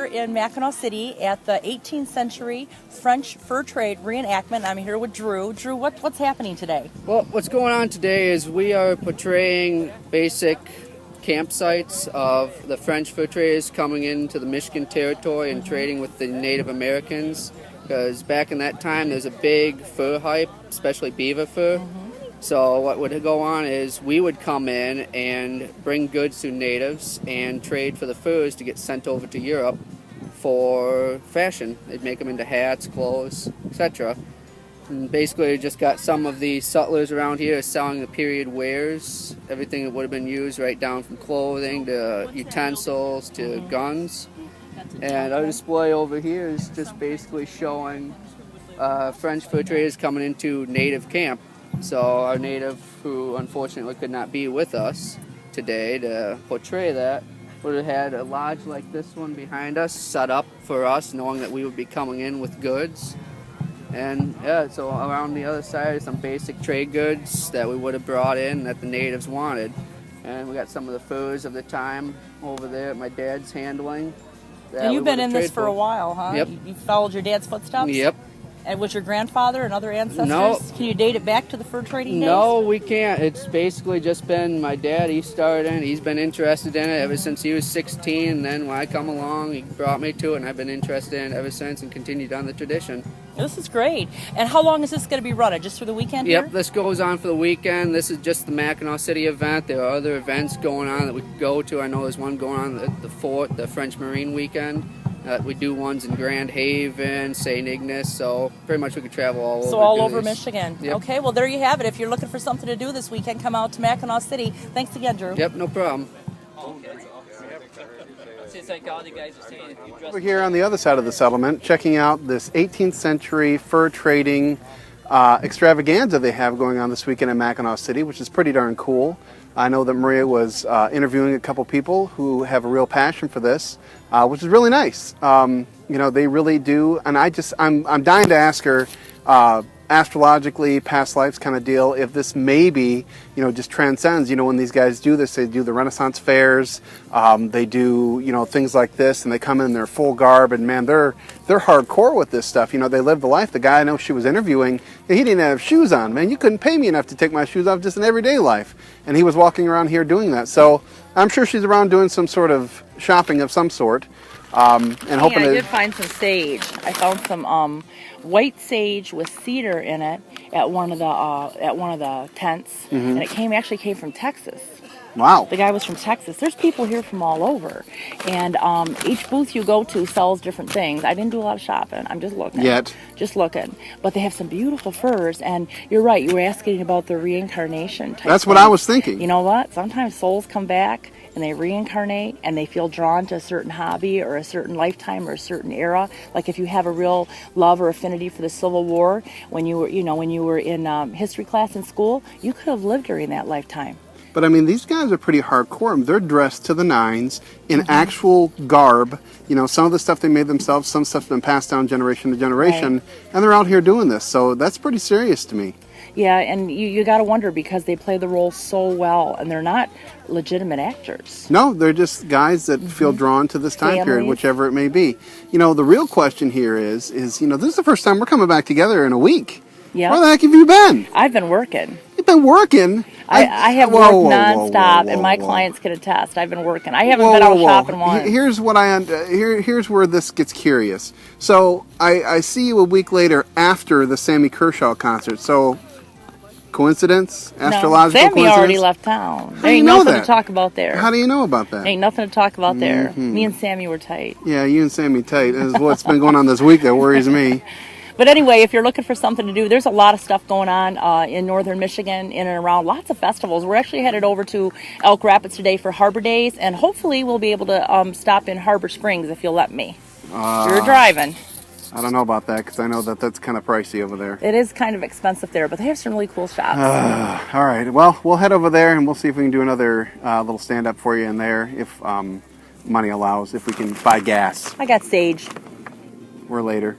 here in Mackinaw City at the 18th century French fur trade reenactment. I'm here with Drew. Drew, what's happening today? Well, what's going on today is we are portraying basic campsites of the French fur traders coming into the Michigan territory and trading with the Native Americans. Because back in that time, there's a big fur hype, especially beaver fur. So what would go on is we would come in and bring goods to natives and trade for the furs to get sent over to Europe for fashion. They'd make them into hats, clothes, etc. And basically just got some of the sutlers around here selling the period wares, everything that would have been used right down from clothing to utensils to guns. And our display over here is just basically showing French fur traders coming into native camp. So our native, who unfortunately could not be with us today to portray that, would have had a lodge like this one behind us set up for us, knowing that we would be coming in with goods. And yeah, so around the other side are some basic trade goods that we would have brought in that the natives wanted. And we got some of the furs of the time over there that my dad's handling. And you've been in this for a while, huh? Yep. You followed your dad's footsteps? Yep. And was your grandfather and other ancestors? No. Can you date it back to the fur trading days? No, we can't. It's basically just been my dad. He started in it. He's been interested in it ever since he was 16. And then when I come along, he brought me to it, and I've been interested in it ever since and continued on the tradition. This is great. And how long is this going to be running? Just through the weekend here? Yep, this goes on for the weekend. This is just the Mackinaw City event. There are other events going on that we could go to. I know there's one going on at the Fort, the French Marine Weekend. We do ones in Grand Haven, St. Ignace, so pretty much we could travel all over. So all over Michigan. Yep. Okay, well there you have it. If you're looking for something to do this weekend, come out to Mackinaw City. Thanks again, Drew. Yep, no problem. We're here on the other side of the settlement, checking out this 18th century fur trading extravaganza they have going on this weekend in Mackinaw City, which is pretty darn cool. I know that Maria was interviewing a couple people who have a real passion for this, which is really nice. You know, they really do, and I'm dying to ask her, astrologically, past lives kind of deal, if this maybe, you know, just transcends. You know, when these guys do this, they do the Renaissance fairs, they do, you know, things like this, and they come in their full garb, and man, they're hardcore with this stuff. You know, they live the life. The guy I know she was interviewing, he didn't have shoes on. Man, you couldn't pay me enough to take my shoes off just in everyday life. And he was walking around here doing that. So I'm sure she's around doing some sort of shopping of some sort. And hoping I did find some sage. I found some white sage with cedar in it at one of the tents, and it actually came from Texas. Wow. The guy was from Texas. There's people here from all over, and each booth you go to sells different things. I didn't do a lot of shopping. I'm just looking. Just looking. But they have some beautiful furs, and you're right. You were asking about the reincarnation type. That's what I was thinking. You know what? Sometimes souls come back and they reincarnate and they feel drawn to a certain hobby or a certain lifetime or a certain era. Like if you have a real love or affinity for the Civil War, when you were in history class in school, you could have lived during that lifetime. But I mean, these guys are pretty hardcore. They're dressed to the nines in actual garb. You know, some of the stuff they made themselves, some stuff's been passed down generation to generation, and they're out here doing this. So that's pretty serious to me. Yeah, and you got to wonder because they play the role so well, and they're not legitimate actors. No, they're just guys that feel drawn to this time period, Families. whichever it may be. You know, the real question here is, you know, this is the first time we're coming back together in a week. Yeah. Where the heck have you been? I've been working. You've been working? I have worked nonstop, and my clients can attest. I've been working. I haven't been out shopping once. Here's what here's where this gets curious. So I see you a week later after the Sammy Kershaw concert. So coincidence? Astrological Sammy coincidence? already left town. There do you ain't know nothing that? to talk about there. How do you know about that? Ain't nothing to talk about there. Me and Sammy were tight. Yeah, you and Sammy tight is what's been going on this week that worries me. But anyway, if you're looking for something to do, there's a lot of stuff going on in northern Michigan, in and around. Lots of festivals. We're actually headed over to Elk Rapids today for Harbor Days, and hopefully we'll be able to stop in Harbor Springs if you'll let me. You're driving. I don't know about that because I know that that's kind of pricey over there. It is kind of expensive there, but they have some really cool shops. All right. Well, we'll head over there and we'll see if we can do another little stand-up for you in there if money allows, if we can buy gas. I got sage. Or later.